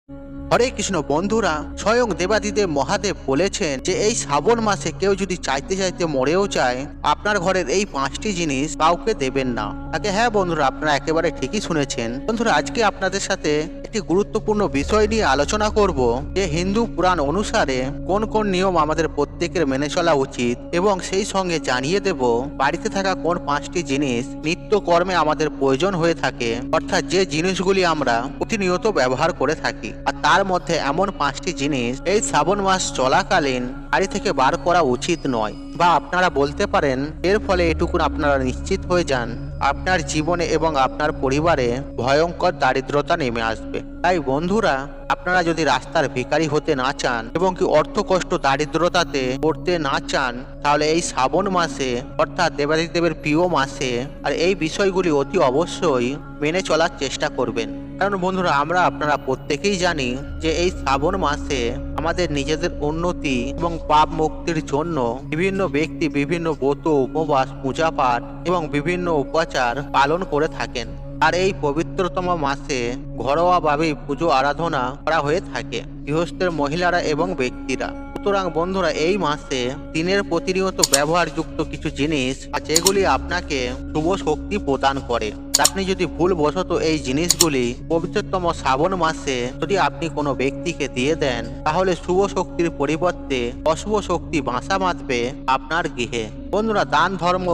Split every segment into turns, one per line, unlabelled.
হরে কৃষ্ণ বন্ধুরা, স্বয়ং দেবাদিদেব মহাদেব বলেছেন যে এই শ্রাবণ মাসে কেউ যদি চাইতে চাইতে মরেও যায়, আপনার ঘরের এই 5টি জিনিস কাউকে দেবেন না। তাকে হ্যাঁ বন্ধুরা, আপনারা একেবারে ঠিকই শুনেছেন। বন্ধুরা, আজকে আপনাদের সাথে একটি গুরুত্বপূর্ণ বিষয় নিয়ে আলোচনা করব যে হিন্দু পুরাণ অনুসারে কোন কোন নিয়ম আমাদের প্রত্যেকের মেনে চলা উচিত, এবং সেই সঙ্গে জানিয়ে দেব বাড়িতে থাকা কোন 5টি জিনিস নিত্য কর্মে আমাদের প্রয়োজন হয়ে থাকে, অর্থাৎ যে জিনিসগুলি আমরা প্রতিনিয়ত ব্যবহার করে থাকি। আর তার মধ্যে এমন 5টি জিনিস এই শ্রাবণ মাস চলাকালীন বাড়ি থেকে বার করা উচিত নয়, বা আপনারা বলতে পারেন এর ফলে এটুকুন আপনারা নিশ্চিত হয়ে যান আপনার জীবনে এবং আপনার পরিবারে ভয়ঙ্কর দারিদ্রতা নেমে আসবে। তাই বন্ধুরা, আপনারা যদি রাস্তার ভিখারি হতে না চান এবং কি অর্থ কষ্ট দারিদ্রতাতে পড়তে না চান, তাহলে এই শ্রাবণ মাসে অর্থাৎ দেবাদিদেবের প্রিয় মাসে আর এই বিষয়গুলি অতি অবশ্যই মেনে চলার চেষ্টা করবেন। কারণ বন্ধুরা, আপনারা প্রত্যেকেই জানি যে এই শ্রাবণ মাসে আমাদের নিজেদের উন্নতি এবং পাপ মুক্তির জন্য বিভিন্ন ব্যক্তি বিভিন্ন ব্রত, উপবাস, পূজা পাঠ এবং বিভিন্ন উপাচার পালন করে থাকেন। আর এই পবিত্রতম মাসে ঘরোয়াভাবে পুজো আরাধনা করা হয়ে থাকে গৃহস্থের মহিলারা এবং ব্যক্তিরা। সুতরাং বন্ধুরা, এই মাসে দিনের প্রতিনিয়ত ব্যবহারযুক্ত কিছু জিনিস যেগুলি আপনাকে শুভ শক্তি প্রদান করে। আপনি যদি ভুলবশত এই জিনিসগুলি পবিত্রতম শ্রাবণ মাসে যদি আপনি কোনো ব্যক্তিকে দিয়ে দেন, তাহলে শুভ শক্তির পরিবর্তে অশুভ শক্তি বাসা বাঁধবে আপনার গৃহে। বন্ধুরা, দান ধর্ম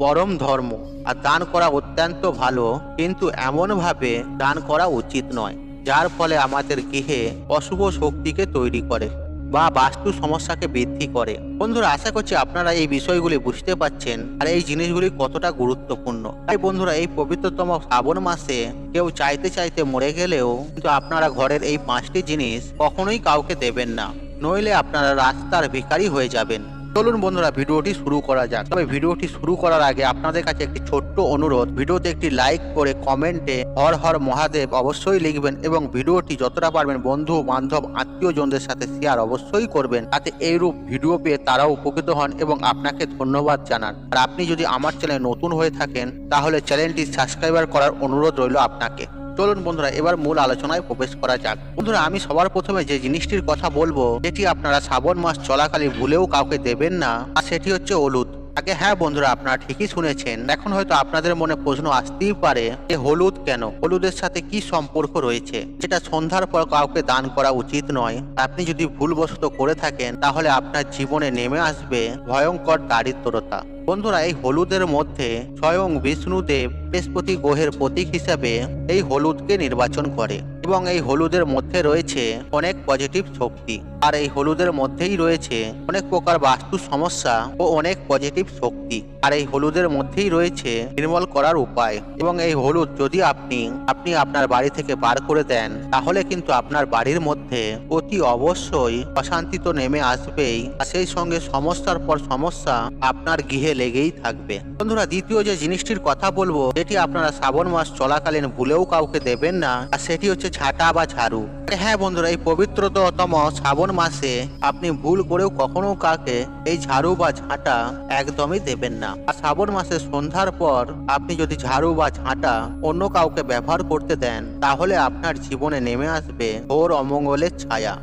পরম ধর্ম, আর দান করা অত্যন্ত ভালো, কিন্তু এমনভাবে দান করা উচিত নয় যার ফলে আমাদের গৃহে অশুভ শক্তিকে তৈরি করে বা বাস্তু সমস্যাকে বৃদ্ধি করে। বন্ধুরা, আশা করছি আপনারা এই বিষয়গুলি বুঝতে পারছেন আর এই জিনিসগুলি কতটা গুরুত্বপূর্ণ। তাই বন্ধুরা, এই পবিত্রতম শ্রাবণ মাসে কেউ চাইতে চাইতে মরে গেলেও কিন্তু আপনারা ঘরের এই 5টি জিনিস কখনোই কাউকে দেবেন না, নইলে আপনারা রাস্তার ভিখারি হয়ে যাবেন। চলুন বন্ধুরা, ভিডিওটি শুরু করা যাক। তবে ভিডিওটি শুরু করার আগে আপনাদের কাছে একটি ছোট্ট অনুরোধ, ভিডিওতে একটি লাইক করে কমেন্টে হর হর মহাদেব অবশ্যই লিখবেন, এবং ভিডিওটি যতটা পারবেন বন্ধু বান্ধব আত্মীয়জনদের সাথে শেয়ার অবশ্যই করবেন, তাতে এইরূপ ভিডিও পেয়ে তারাও উপকৃত হন এবং আপনাকে ধন্যবাদ জানান। আর আপনি যদি আমার চ্যানেলে নতুন হয়ে থাকেন, তাহলে চ্যানেলটি সাবস্ক্রাইবার করার অনুরোধ রইল আপনাকে। চলুন বন্ধুরা, এবার মূল আলোচনায় প্রবেশ করা যাক। বন্ধুরা, আমি সবার প্রথমে যে জিনিসটির কথা বলবো, যেটি আপনারা শ্রাবণ মাস চলাকালীন ভুলেও কাউকে দেবেন না, আর সেটি হচ্ছে হলুদ। আগে হ্যাঁ বন্ধুরা, আপনারা ঠিকই শুনেছেন। এখন হয়তো আপনাদের মনে প্রশ্ন আসতেই পারে যে হলুদ কেন, হলুদের সাথে কি সম্পর্ক রয়েছে, যেটা সন্ধ্যার পর কাউকে দান করা উচিত নয়। আপনি যদি ভুলবশত করে থাকেন, তাহলে আপনার জীবনে নেমে আসবে ভয়ঙ্কর দারিদ্রতা। বন্ধুরা, এই হলুদের মধ্যে স্বয়ং বিষ্ণুদেব বৃহস্পতি গ্রহের প্রতীক হিসাবে এই হলুদকে নির্বাচন করে, এবং এই হলুদের মধ্যে রয়েছে অনেক পজিটিভ শক্তি। আর এই হলুদের মধ্যেই রয়েছে অনেক প্রকার বাস্তু সমস্যা ও অনেক পজিটিভ শক্তি। আর এই হলুদের মধ্যেই রয়েছে নির্মূল করার উপায়। এবং এই হলুদ যদি আপনি আপনার বাড়ি থেকে বার করে দেন, তাহলে কিন্তু আপনার বাড়ির মধ্যে অতি অবশ্যই অশান্তি তো নেমে আসবেই, আর সেই সঙ্গে সমস্যার পর সমস্যা আপনার গৃহে লেগেই থাকবে। বন্ধুরা, দ্বিতীয় যে জিনিসটির কথা বলবো, যেটি আপনারা শ্রাবণ মাস চলাকালীন ভুলেও কাউকে দেবেন না, আর সেটি হচ্ছে ঝাঁটা বা ঝাড়ু। হ্যাঁ বন্ধুরা, এই পবিত্রতম শ্রাবণ মাসে আপনি ভুল করেও কখনো কাউকে এই ঝাড়ু বা ঝাঁটা একদমই দেবেন না। আর শ্রাবণ মাসে সন্ধ্যার পর আপনি যদি ঝাড়ু বা ঝাঁটা অন্য কাউকে ব্যবহার করতে দেন, তাহলে আপনার জীবনে নেমে আসবে ঘোর অমঙ্গলের ছায়া।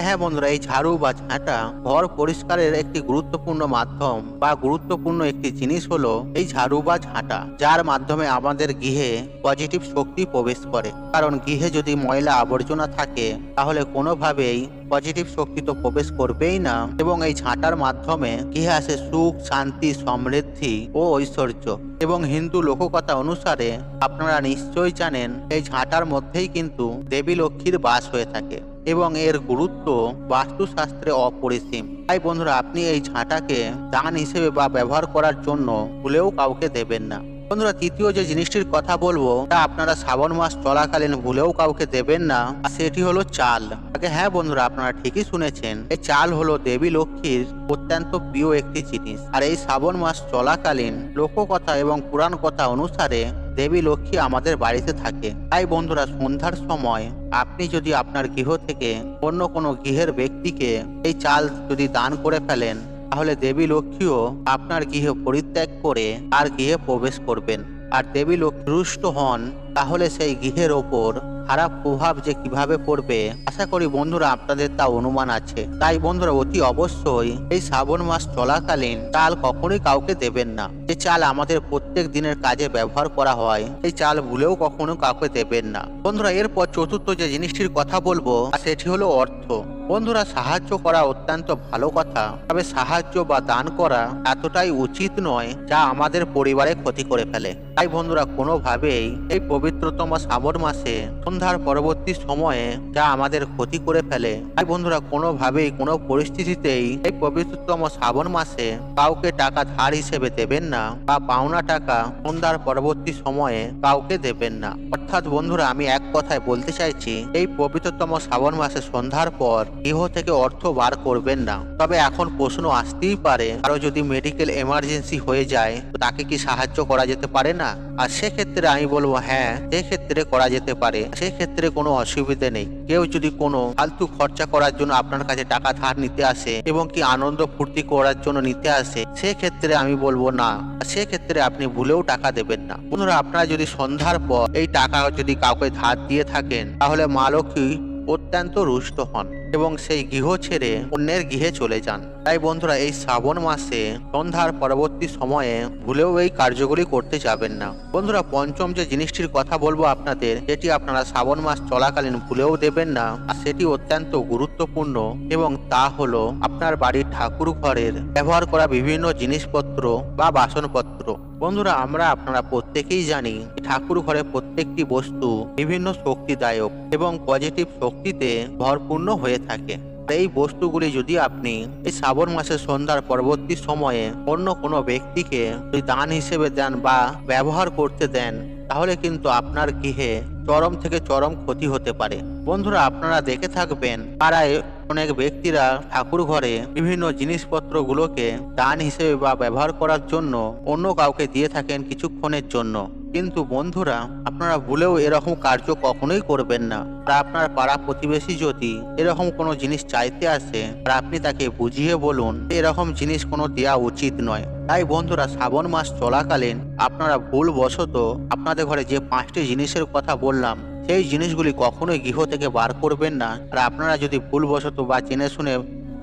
হ্যাঁ বন্ধুরা, এই ঝাড়ু বা ঝাঁটা ঘর পরিষ্কারের একটি গুরুত্বপূর্ণ মাধ্যম বা গুরুত্বপূর্ণ একটি জিনিস হলো এই ঝাড়ু বা ঝাঁটা, যার মাধ্যমে আমাদের গৃহে পজিটিভ শক্তি প্রবেশ করে। কারণ গৃহে যদি ময়লা আবর্জনা থাকে, তাহলে কোনোভাবেই পজিটিভ শক্তি তো প্রবেশ করবেই না, এবং এই ঝাঁটার মাধ্যমে গৃহে আসে সুখ, শান্তি, সমৃদ্ধি ও ঐশ্বর্য। এবং হিন্দু লোককথা অনুসারে আপনারা নিশ্চয়ই জানেন, এই ঝাঁটার মধ্যেই কিন্তু দেবী লক্ষ্মীর বাস হয়ে থাকে, এবং এর গুরুত্ব বাস্তুশাস্ত্রে অপরিসীম। তাই বন্ধুরা, আপনি এই ঝাঁটাকে দান হিসেবে বা ব্যবহার করার জন্য ভুলেও কাউকে দেবেন না। বন্ধুরা, তৃতীয় যে জিনিসটির কথা বলবো, তা আপনারা শ্রাবণ মাস চলাকালীন ভুলেও কাউকে দেবেন না, আর সেটি হলো চাল। হ্যাঁ বন্ধুরা, আপনারা ঠিকই শুনেছেন। এই চাল হলো দেবী লক্ষ্মীর অত্যন্ত প্রিয় একটি জিনিস। আর এই শ্রাবণ মাস চলাকালীন লোককথা এবং পুরাণ কথা অনুসারে দেবী লক্ষ্মী আমাদের বাড়িতে থাকে। তাই বন্ধুরা, সন্ধ্যার সময় আপনি যদি আপনার গৃহ থেকে অন্য কোনো গৃহের ব্যক্তিকে এই চাল যদি দান করে ফেলেন, তাহলে দেবী লক্ষ্মীও আপনার গৃহে পরিত্যাগ করে আর গৃহে প্রবেশ করবেন। আর দেবী লক্ষ্মী রুষ্ট হন, তাহলে সেই গৃহের ওপর খারাপ প্রভাব যে কিভাবে পড়বে আশা করি বন্ধুরা আপনাদের তা অনুমান আছে। তাই বন্ধুরা অতি অবশ্যই এই শ্রাবণ মাস চলাকালীন চাল কখনোই কাউকে দেবেন না। যে চাল আমাদের প্রত্যেক দিনের কাজে ব্যবহার করা হয় এই চাল ভুলেও কখনো কাউকে দেবেন না। বন্ধুরা এরপর চতুর্থ যে জিনিসটির কথা বলবো সেটি হলো অর্থ। বন্ধুরা সাহায্য করা অত্যন্ত ভালো কথা, তবে সাহায্য বা দান করা এতটাই উচিত নয় যা আমাদের পরিবারে ক্ষতি করে ফেলে। তাই বন্ধুরা কোনোভাবেই এই পবিত্রতম শ্রাবণ মাসে সন্ধ্যার পরবর্তী সময়ে যা আমাদের ক্ষতি করে ফেলে, তাই বন্ধুরা কোনোভাবেই কোনো পরিস্থিতিতেই এই পবিত্রতম শ্রাবণ মাসে কাউকে টাকা ধার হিসেবে দেবেন না বা পাওনা টাকা সন্ধ্যার পরবর্তী সময়ে কাউকে দেবেন না। অর্থাৎ বন্ধুরা আমি এক কথায় বলতে চাইছি এই পবিত্রতম শ্রাবণ মাসে সন্ধ্যার পর গৃহ থেকে অর্থ বার করবেন না। তবে এখন প্রশ্ন আসতেই পারে, কারো যদি মেডিকেল এমার্জেন্সি হয়ে যায় তো তাকে কি সাহায্য করা যেতে পারে না? আর সেক্ষেত্রে আমি বলবো হ্যাঁ, সেক্ষেত্রে করা যেতে পারে, সেক্ষেত্রে কোনো অসুবিধে নেই। কেউ যদি কোনো ফালতু খরচা করার জন্য আপনার কাছে টাকা ধার নিতে আসে এবং কি আনন্দ ফুর্তি করার জন্য নিতে আসে, সেক্ষেত্রে আমি বলবো না, সেক্ষেত্রে আপনি ভুলেও টাকা দেবেন না। বন্ধুরা আপনারা যদি সন্ধ্যার পর এই টাকা যদি কাউকে ধার দিয়ে থাকেন তাহলে মা লক্ষ্মী অত্যন্ত রুষ্ট হন এবং সেই গৃহ ছেড়ে অন্যের গৃহে চলে যান। তাই বন্ধুরা এই শ্রাবণ মাসে সন্ধ্যার পরবর্তী সময়ে ভুলেও এই কার্যগুলি করতে যাবেন না। বন্ধুরা পঞ্চম যে জিনিসটির কথা বলবো আপনাদের, যেটি আপনারা শ্রাবণ মাস চলাকালীন ভুলেও দেবেন না আর সেটি অত্যন্ত গুরুত্বপূর্ণ, এবং তা হলো আপনার বাড়ির ঠাকুর ঘরের ব্যবহার করা বিভিন্ন জিনিসপত্র বা বাসনপত্র। বন্ধুরা আপনারা প্রত্যেকেই জানি ঠাকুর ঘরে প্রত্যেকটি বস্তু বিভিন্ন শক্তিদায়ক এবং পজিটিভ শক্তিতে ভরপূর্ণ হয়ে থাকে। এই বস্তুগুলি যদি আপনি এই শ্রাবণ মাসের সন্ধ্যার পরবর্তী সময়ে অন্য কোনো ব্যক্তিকে যদি দান হিসেবে দেন বা ব্যবহার করতে দেন তাহলে কিন্তু আপনার গৃহে চরম থেকে চরম ক্ষতি হতে পারে। বন্ধুরা আপনারা দেখে থাকবেন পাড়ায় অনেক ব্যক্তিরা ঠাকুর ঘরে বিভিন্ন জিনিসপত্রগুলোকে দান হিসেবে বা ব্যবহার করার জন্য অন্য কাউকে দিয়ে থাকেন কিছুক্ষণের জন্য। কিন্তু বন্ধুরা আপনারা ভুলেও এরকম কার্য কখনোই করবেন না। আর আপনার পাড়া প্রতিবেশী যদি এরকম কোনো জিনিস চাইতে আসে আর আপনি তাকে বুঝিয়ে বলুন এরকম জিনিস কোনো দেওয়া উচিত নয়। তাই বন্ধুরা শ্রাবণ মাস চলাকালীন আপনারা ভুলবশত আপনাদের ঘরে যে 5টি জিনিসের কথা বললাম সেই জিনিসগুলি কখনোই গৃহ থেকে বার করবেন না। আর আপনারা যদি ভুলবশত বা জেনে শুনে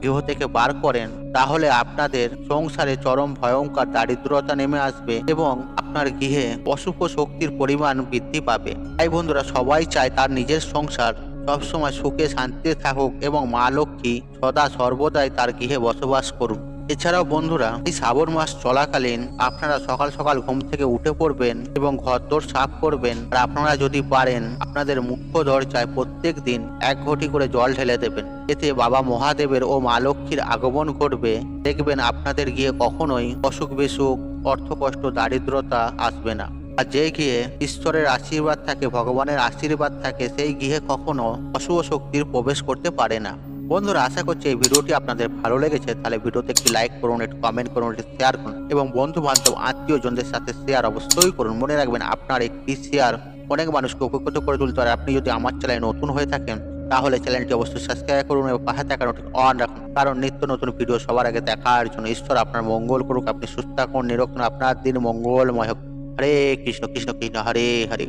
গৃহ থেকে বার করেন তাহলে আপনাদের সংসারে চরম ভয়ঙ্কর দারিদ্রতা নেমে আসবে এবং আপনার গৃহে অশুভ শক্তির পরিমাণ বৃদ্ধি পাবে। তাই বন্ধুরা সবাই চায় তার নিজের সংসার সবসময় সুখে শান্তিতে থাকুক এবং মা লক্ষ্মী সদা সর্বদাই তার গৃহে বসবাস করুন। এছাড়াও বন্ধুরা এই শ্রাবণ মাস চলাকালীন আপনারা সকাল সকাল ঘুম থেকে উঠে পড়বেন এবং ঘরদোর সাফ করবেন। আর আপনারা যদি পারেন আপনাদের মুখ্য দরজায় প্রত্যেক দিন 1 ঘটি করে জল ঢেলে দেবেন। এতে বাবা মহাদেবের ও মা লক্ষ্মীর আগমন ঘটবে। দেখবেন আপনাদের গিয়ে কখনোই অসুখ বিসুখ, অর্থকষ্ট, দারিদ্রতা আসবে না। আর যে গৃহে ঈশ্বরের আশীর্বাদ থাকে, ভগবানের আশীর্বাদ থাকে, সেই গৃহে কখনো অশুভ শক্তির প্রবেশ করতে পারে না। বন্ধুরা আশা করছি এই ভিডিওটি আপনাদের ভালো লেগেছে। তাহলে ভিডিওতে একটি লাইক করুন, একটি কমেন্ট করুন, একটি শেয়ার করুন এবং বন্ধু বান্ধব আত্মীয়জনদের সাথে শেয়ার অবশ্যই করুন। মনে রাখবেন আপনার একটি শেয়ার অনেক মানুষকে উপকৃত করে তুলতে পারে। আপনি যদি আমার চ্যানেলে নতুন হয়ে থাকেন তাহলে চ্যানেলটি অবশ্যই সাবস্ক্রাইব করুন এবং পাশে থাকা নোটিফিকেশন অন রাখুন, কারণ নিত্য নতুন ভিডিও সবার আগে দেখার জন্য। ঈশ্বর আপনার মঙ্গল করুক, আপনি সুস্থ থাকুন, নিরোগ থাকুন, আপনার দিন মঙ্গলময় হোক। হরে কৃষ্ণ কৃষ্ণ কৃষ্ণ হরে হরে।